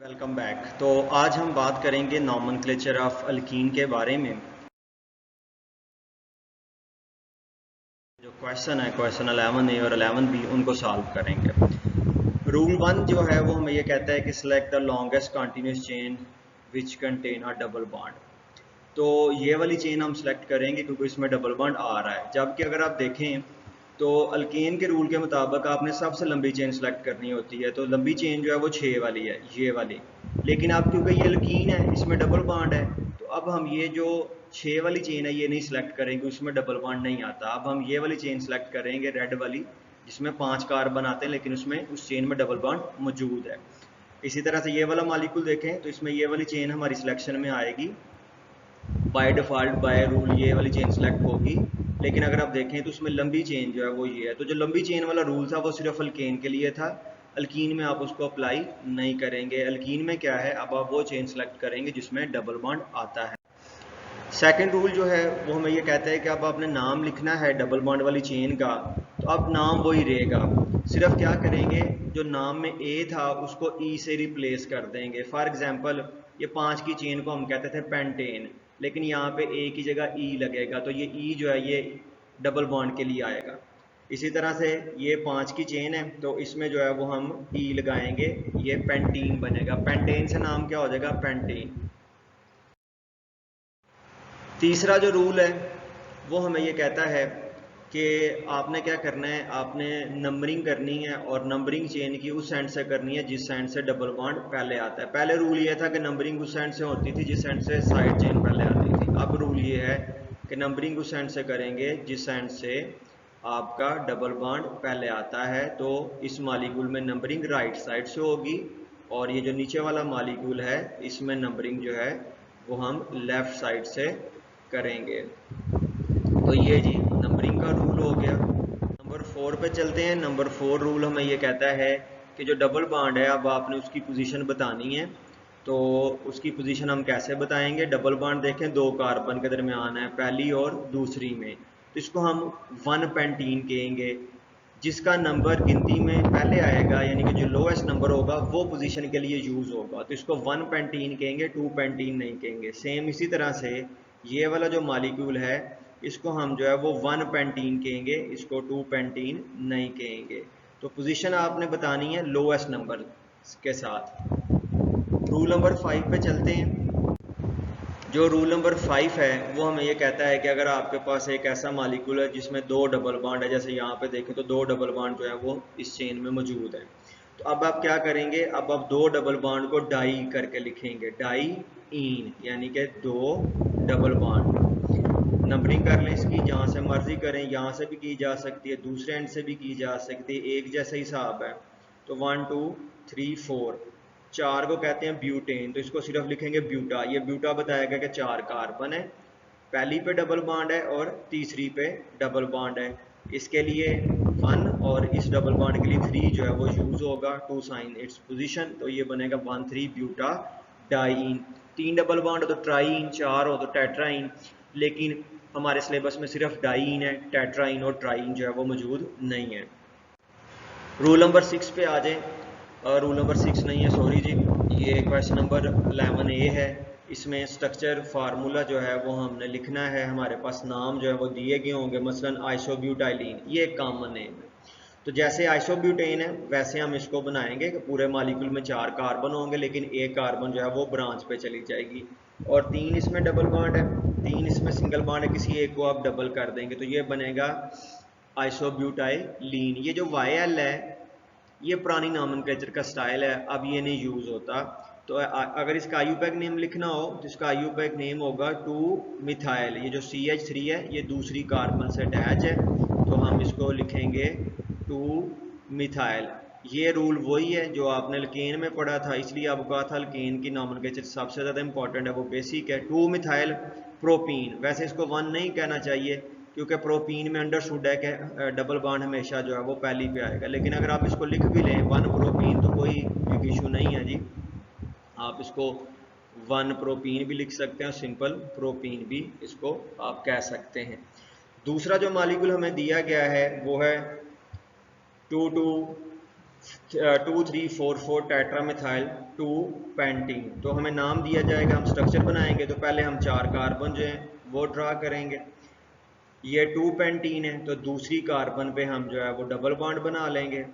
Welcome back. तो आज हम बात करेंगे नॉमेनक्लेचर ऑफ अल्कीन के बारे में। जो क्वेश्चन है क्वेश्चन 11A और 11B उनको सॉल्व करेंगे। रूल 1 जो है वो हमें ये कहता है कि select the longest continuous chain which contain a double bond. तो ये वाली चेन हम सेलेक्ट करेंगे क्योंकि इसमें डबल बॉन्ड आ रहा है। जबकि अगर आप देखें तो अल्केन के रूल के मुताबिक आपने सबसे लंबी चेन सेलेक्ट करनी होती है। तो लंबी चेन जो है वो 6 वाली है, ये वाली। लेकिन अब क्योंकि ये अल्कीन है, इसमें डबल बॉन्ड है, तो अब हम ये जो 6 वाली चेन है ये नहीं सेलेक्ट करेंगे, उसमें डबल बॉन्ड नहीं आता। अब हम ये वाली चेन सेलेक्ट करेंगे, रेड वाली, जिसमें 5 कार्बन आते हैं लेकिन उसमें उस चेन में डबल बॉन्ड मौजूद है। इसी तरह से ये वाला मॉलिक्यूल देखें तो इसमें ये वाली चेन हमारी सिलेक्शन में आएगी। बाय डिफ़ॉल्ट बाय रूल ये वाली चेन सेलेक्ट होगी। लेकिन अगर आप देखें तो उसमें लंबी चेन जो है वो ये है। तो जो लंबी चेन वाला रूल था वो सिर्फ अल्केन के लिए था, अल्कीन में आप उसको अप्लाई नहीं करेंगे। अल्कीन में क्या है, अब आप वो चेन सेलेक्ट करेंगे जिसमें डबल बॉन्ड आता है। सेकंड रूल जो है वो हमें ये कहता है कि अब आपने नाम लिखना है डबल बॉन्ड वाली चेन का, तो अब नाम वही रहेगा। सिर्फ क्या करेंगे, जो नाम में ए था उसको ई से रिप्लेस कर देंगे। फॉर एग्जांपल ये 5 की चेन को हम कहते थे पेंटेन, लेकिन यहाँ पे ए की जगह ई लगेगा, तो ये ई जो है ये डबल बॉन्ड के लिए आएगा। इसी तरह से ये 5 की चेन है तो इसमें जो है वो हम ई लगाएंगे, ये पेंटीन बनेगा। पेंटेन से नाम क्या हो जाएगा, पेंटीन। तीसरा जो रूल है वो हमें ये कहता है कि आपने क्या करना है, आपने नंबरिंग करनी है और नंबरिंग चेन की उस एंड से करनी है जिस एंड से डबल बॉन्ड पहले आता है। पहले रूल ये था कि नंबरिंग उस एंड से होती थी जिस एंड से साइड चेन पहले आती थी। अब रूल ये है कि नंबरिंग उस एंड से करेंगे जिस एंड से आपका डबल बॉन्ड पहले आता है। तो इस मॉलिक्यूल में नंबरिंग राइट साइड से होगी और ये जो नीचे वाला मॉलिक्यूल है इसमें नंबरिंग जो है वो हम लेफ्ट साइड से करेंगे। तो ये जी नंबरिंग का रूल हो गया। नंबर 4 पे चलते हैं। नंबर 4 रूल हमें ये कहता है कि जो डबल बॉन्ड है अब आपने उसकी पोजीशन बतानी है। तो उसकी पोजीशन हम कैसे बताएंगे, डबल बॉन्ड देखें 2 कार्बन के दरमियान है, पहली और दूसरी में, तो इसको हम 1 पेंटीन कहेंगे। जिसका नंबर गिनती में पहले आएगा यानी कि जो लोएस्ट नंबर होगा वो पोजीशन के लिए यूज होगा, तो इसको 1 पेंटीन कहेंगे, 2 पेंटीन नहीं कहेंगे। सेम इसी तरह से ये वाला जो मॉलिक्यूल है इसको हम जो है वो 1 पेंटीन कहेंगे, इसको 2 पेंटीन नहीं कहेंगे। तो पोजीशन आपने बतानी है लोएस्ट नंबर के साथ। रूल नंबर 5 पे चलते हैं। जो रूल नंबर 5 है वो हमें ये कहता है कि अगर आपके पास एक ऐसा मॉलिक्यूल है जिसमें 2 डबल बॉन्ड है, जैसे यहाँ पे देखें तो 2 डबल बॉन्ड जो है वो इस चेन में मौजूद है, तो अब आप क्या करेंगे, अब आप 2 डबल बॉन्ड को डाई करके लिखेंगे, डाई इन, यानी कि 2 डबल बॉन्ड। नंबरिंग कर लें इसकी, जहाँ से मर्जी करें, यहाँ से भी की जा सकती है, दूसरे एंड से भी की जा सकती है, एक जैसा हिसाब है। तो 1 2 3 4, 4 को कहते हैं ब्यूटेन, तो इसको सिर्फ लिखेंगे ब्यूटा। ये ब्यूटा बताया गया कि 4 कार्बन है, पहली पे डबल बॉन्ड है और तीसरी पे डबल बॉन्ड है। इसके लिए 1 और इस डबल बॉन्ड के लिए 3 जो है वो यूज होगा टू साइन इट्स पोजीशन, तो ये बनेगा 1 3 ब्यूटा डाइन। 3 डबल बॉन्ड हो तो ट्राइन, 4 हो तो टेट्राइन, लेकिन हमारे सिलेबस में सिर्फ डाइन है, टेट्राइन और ट्राइन जो है वो मौजूद नहीं है। रूल नंबर 6 पे आ जाए। रूल नंबर 6 नहीं है, सॉरी जी, ये क्वेश्चन नंबर 11A है। इसमें स्ट्रक्चर फार्मूला जो है वो हमने लिखना है, हमारे पास नाम जो है वो दिए गए होंगे, मसलन आइसोब्यूटाइलिन, ये एक कॉमन नेम है। तो जैसे आइसोब्यूटेन है वैसे हम इसको बनाएंगे कि पूरे मॉलिक्यूल में 4 कार्बन होंगे लेकिन एक कार्बन जो है वो ब्रांच पे चली जाएगी, और 3 इसमें डबल बॉन्ड है, 3 इसमें सिंगल बॉन्ड है, किसी एक को आप डबल कर देंगे तो ये बनेगा आइसोब्यूटाइलीन। ये जो YL है ये पुरानी नॉमेनक्लेचर का स्टाइल है, अब ये नहीं यूज होता। तो अगर इसका आईयूपैक नेम लिखना हो तो इसका आईयूपैक नेम होगा 2 मिथाइल। ये जो CH3 है ये दूसरी कार्बन से अटैच है, तो हम इसको लिखेंगे 2 मिथाइल। ये रूल वही है जो आपने अल्केन में पढ़ा था, इसलिए आपको कहा था अल्केन की नॉमेनक्लेचर सबसे ज़्यादा इंपॉर्टेंट है, वो बेसिक है। 2 मिथाइल प्रोपीन, वैसे इसको 1 नहीं कहना चाहिए क्योंकि प्रोपीन में अंडरस्टूड है कि डबल बॉन्ड हमेशा जो है वो पहली पे आएगा, लेकिन अगर आप इसको लिख भी लें 1 प्रोपीन तो कोई एक इशू नहीं है जी। आप इसको 1 प्रोपीन भी लिख सकते हैं और सिंपल प्रोपीन भी इसको आप कह सकते हैं। दूसरा जो मॉलिक्यूल हमें दिया गया है वो है 2 2 2344 टेट्रामिथाइल 2 पेंटीन। तो हमें नाम दिया जाएगा, हम स्ट्रक्चर बनाएंगे तो पहले हम 4 कार्बन जो हैं वो ड्रा करेंगे। ये 2 पेंटीन है तो दूसरी कार्बन पे हम जो है वो डबल बॉन्ड बना लेंगे।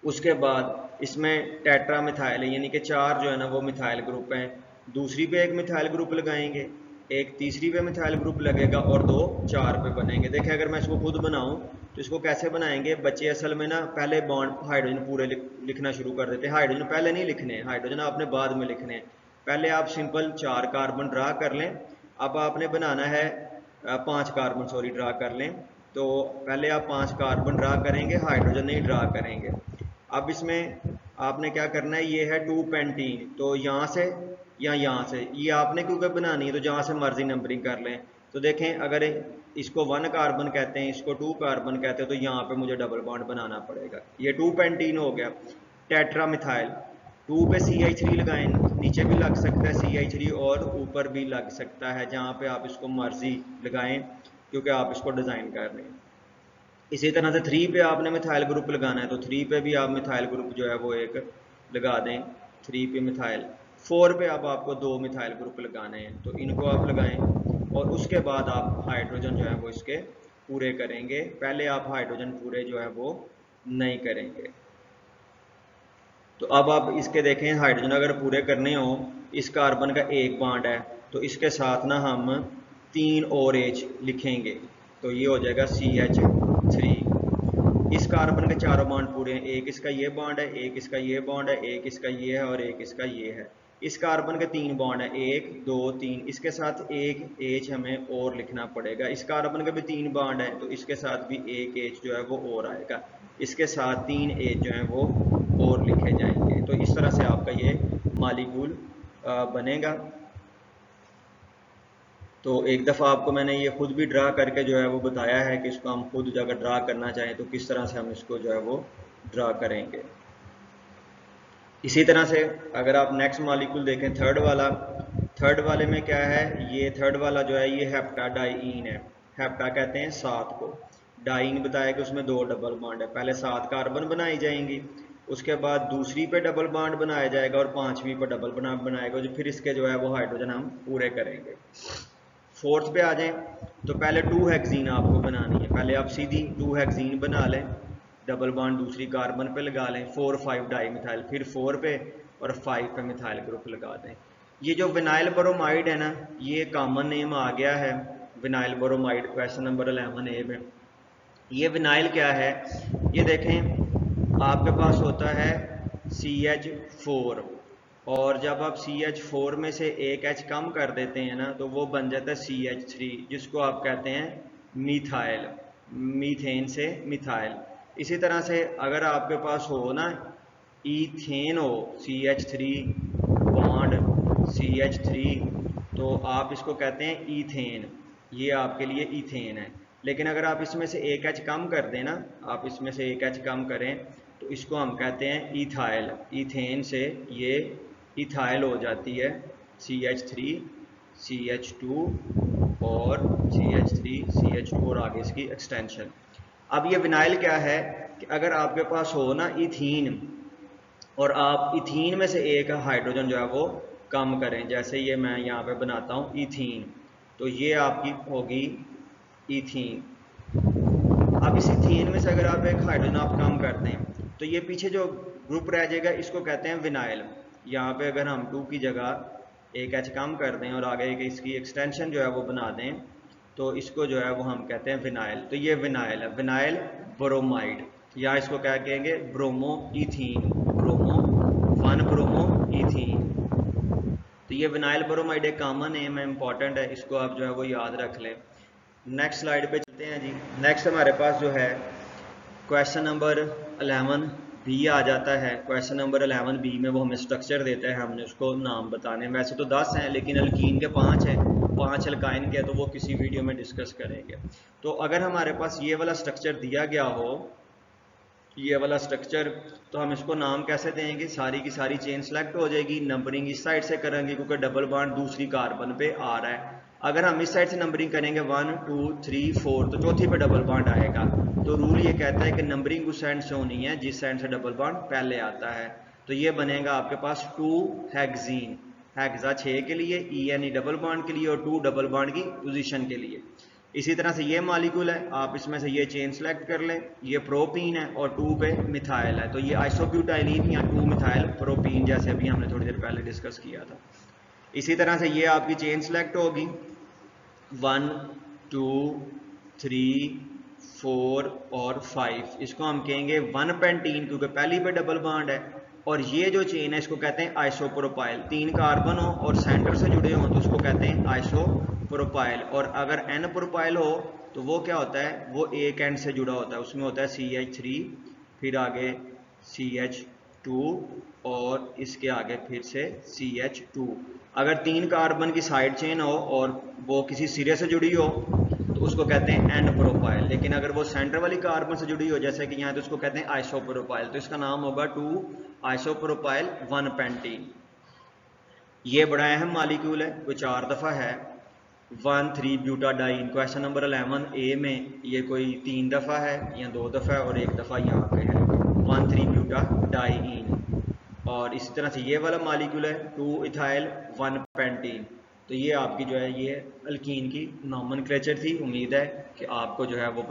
उसके बाद इसमें टेट्रामिथाइल है यानी कि 4 जो है ना वो मिथाइल ग्रुप हैं, दूसरी पे एक मिथाइल ग्रुप लगाएंगे, एक तीसरी पे मिथाइल ग्रुप लगेगा और 2 4 पे बनेंगे। देखें अगर मैं इसको खुद बनाऊं तो इसको कैसे बनाएंगे, बच्चे असल में ना पहले बॉन्ड हाइड्रोजन पूरे लिखना शुरू कर देते हैं। हाइड्रोजन पहले नहीं लिखने, हाइड्रोजन आपने बाद में लिखने हैं। पहले आप सिंपल 4 कार्बन ड्रा कर लें। अब आपने बनाना है 5 कार्बन सॉरी ड्रा कर लें। तो पहले आप 5 कार्बन ड्रा करेंगे, हाइड्रोजन नहीं ड्रा करेंगे। अब इसमें आपने क्या करना है, ये है 2 पेंटीन, तो यहाँ से या यहाँ से ये आपने क्योंकि बनानी है तो जहाँ से मर्जी नंबरिंग कर लें। तो देखें अगर इसको 1 कार्बन कहते हैं, इसको 2 कार्बन कहते हैं, तो यहाँ पे मुझे डबल बॉन्ड बनाना पड़ेगा। ये 2 पेंटीन हो गया। टेट्रामिथाइल 2 पे CH3 लगाएं, नीचे भी लग सकता है CH3 और ऊपर भी लग सकता है, जहाँ पे आप इसको मर्जी लगाएं क्योंकि आप इसको डिज़ाइन कर रहे हैं। इसी तरह से 3 पे आपने मिथाइल ग्रुप लगाना है तो 3 पे भी आप मिथाइल ग्रुप जो है वो एक लगा दें, 3 पे मिथाइल। 4 पे अब आपको 2 मिथाइल ग्रुप लगाने हैं तो इनको आप लगाएं और उसके बाद आप हाइड्रोजन जो है वो इसके पूरे करेंगे। पहले आप हाइड्रोजन पूरे जो है वो नहीं करेंगे। तो अब आप इसके देखें, हाइड्रोजन अगर पूरे करने हो, इस कार्बन का एक बॉन्ड है तो इसके साथ ना हम 3 OH लिखेंगे तो ये हो जाएगा CH3। इस कार्बन के चारों बॉन्ड पूरे हैं, एक इसका ये बॉन्ड है, एक इसका ये बॉन्ड है, एक इसका ये है और एक इसका ये है। इस कार्बन के 3 बॉन्ड है, 1 2 3, इसके साथ एक H हमें और लिखना पड़ेगा। इस कार्बन के भी 3 बॉन्ड है तो इसके साथ भी एक H जो है वो और आएगा, इसके साथ 3 H जो है वो और लिखे जाएंगे। तो इस तरह से आपका ये मॉलिक्यूल बनेगा। तो एक दफ़ा आपको मैंने ये खुद भी ड्रा करके जो है वो बताया है कि इसको हम खुद अगर ड्रा करना चाहें तो किस तरह से हम इसको जो है वो ड्रा करेंगे। इसी तरह से अगर आप नेक्स्ट मॉलिक्यूल देखें, थर्ड वाले में क्या है, ये थर्ड वाला जो है ये हेप्टाडाइईन है। हेप्टा कहते हैं 7 को, डाइईन बताया कि उसमें 2 डबल बॉन्ड है। पहले 7 कार्बन बनाई जाएंगी, उसके बाद दूसरी पे डबल बॉन्ड बनाया जाएगा और 5वीं पे डबल बॉन्ड बनाएगा, जो फिर इसके जो है वो हाइड्रोजन हम पूरे करेंगे। 4th पे आ जाएं तो पहले 2 हेक्सीन आपको बनानी है। पहले आप सीधी 2 हेक्सीन बना लें, डबल बॉन्ड दूसरी कार्बन पे लगा लें, 4 5 डाई मिथाइल, फिर 4 पे और 5 पे मिथाइल ग्रुप लगा दें। ये जो विनाइल ब्रोमाइड है ना, ये कॉमन नेम आ गया है vinyl bromide, question number 11A में। ये विनाइल क्या है, ये देखें आपके पास होता है CH4 और जब आप CH4 में से एक H कम कर देते हैं ना तो वो बन जाता है CH3, जिसको आप कहते हैं मिथाइल, मीथेन से मिथाइल। इसी तरह से अगर आपके पास हो ना ईथेन हो, CH3 बॉन्ड CH3, तो आप इसको कहते हैं ईथेन, ये आपके लिए ईथेन है। लेकिन अगर आप इसमें से एक H कम कर दें ना, आप इसमें से एक H कम करें तो इसको हम कहते हैं इथाइल। ईथेन से ये इथाइल हो जाती है, CH3 CH2 और CH3 CH2 और आगे इसकी एक्सटेंशन। अब ये विनाइल क्या है कि अगर आपके पास हो ना इथीन और आप इथीन में से एक हाइड्रोजन जो है वो कम करें, जैसे ये मैं यहाँ पे बनाता हूँ इथीन, तो ये आपकी होगी इथीन। अब इस इथीन में से अगर आप एक हाइड्रोजन आप कम करते हैं तो ये पीछे जो ग्रुप रह जाएगा इसको कहते हैं विनाइल। यहाँ पे अगर हम 2 की जगह एक H कम कर दें और आगे इसकी एक्सटेंशन जो है वो बना दें तो इसको जो है वो हम कहते हैं विनाइल। तो ये विनाइल है, विनाइल ब्रोमाइड, या इसको क्या कहेंगे bromo ethene, bromo 1 bromo ethene. तो ये विनाइल ब्रोमाइड एक कॉमन नेम है, इंपॉर्टेंट है, इसको आप जो है वो याद रख लें। नेक्स्ट स्लाइड पे चलते हैं जी। नेक्स्ट हमारे पास जो है क्वेश्चन नंबर 11B आ जाता है। क्वेश्चन नंबर 11B में वो हमें स्ट्रक्चर देता है, हमने उसको नाम बताने। वैसे तो 10 हैं लेकिन अल्कीन के 5 हैं, 5 अल्काइन के, तो वो किसी वीडियो में डिस्कस करेंगे। तो अगर हमारे पास ये वाला स्ट्रक्चर दिया गया हो, ये वाला स्ट्रक्चर, तो हम इसको नाम कैसे देंगे, सारी की सारी चेन सेलेक्ट हो जाएगी, नंबरिंग इस साइड से करेंगे क्योंकि डबल बॉन्ड दूसरी कार्बन पे आ रहा है। अगर हम इस साइड से नंबरिंग करेंगे 1 2 3 4 तो चौथी पे डबल बॉन्ड आएगा। तो रूल ये कहता है कि नंबरिंग उस साइड से होनी है जिस साइड से डबल बॉन्ड पहले आता है। तो ये बनेगा आपके पास 2 हेक्सीन, हेक्सा 6 के लिए, ENE डबल बॉन्ड के लिए और 2 डबल बॉन्ड की पोजीशन के लिए। इसी तरह से ये मॉलिक्यूल है, आप इसमें से ये चेन सेलेक्ट कर लें, ये प्रोपीन है और 2 पे मिथाइल है, तो ये आइसोब्यूटाइलिन या 2 मिथाइल प्रोपीन जैसे अभी हमने थोड़ी देर पहले डिस्कस किया था। इसी तरह से ये आपकी चेन सेलेक्ट होगी 1 2 3 4 और 5, इसको हम कहेंगे 1 पेंटीन क्योंकि पहली पे डबल बॉन्ड है। और ये जो चेन है इसको कहते हैं आइसोप्रोपाइल, 3 कार्बन हो और सेंटर से जुड़े हों तो उसको कहते हैं आइसोप्रोपाइल। और अगर N प्रोपाइल हो तो वो क्या होता है, वो एक एंड से जुड़ा होता है, उसमें होता है CH3, फिर आगे CH2 और इसके आगे फिर से CH2। अगर 3 कार्बन की साइड चेन हो और वो किसी सिरे से जुड़ी हो तो उसको कहते हैं N प्रोपाइल, लेकिन अगर वो सेंटर वाली कार्बन से जुड़ी हो जैसे कि यहाँ, तो उसको कहते हैं आइसोप्रोपाइल। तो इसका नाम होगा 2 आइसोप्रोपाइल 1 पेंटीन। ये बड़ा अहम मॉलिक्यूल है, वो 4 दफ़ा है। 1,3 ब्यूटाडाइन, क्वेश्चन नंबर 11A में ये कोई 3 दफ़ा है या 2 दफ़ा है और 1 दफ़ा यहाँ पे है 1,3 ब्यूटाडाइन। और इसी तरह से ये वाला मॉलिक्यूल है 2 इथाइल 1 पेंटीन। तो ये आपकी जो है ये अल्कीन की नॉमेनक्लेचर थी। उम्मीद है कि आपको जो है वो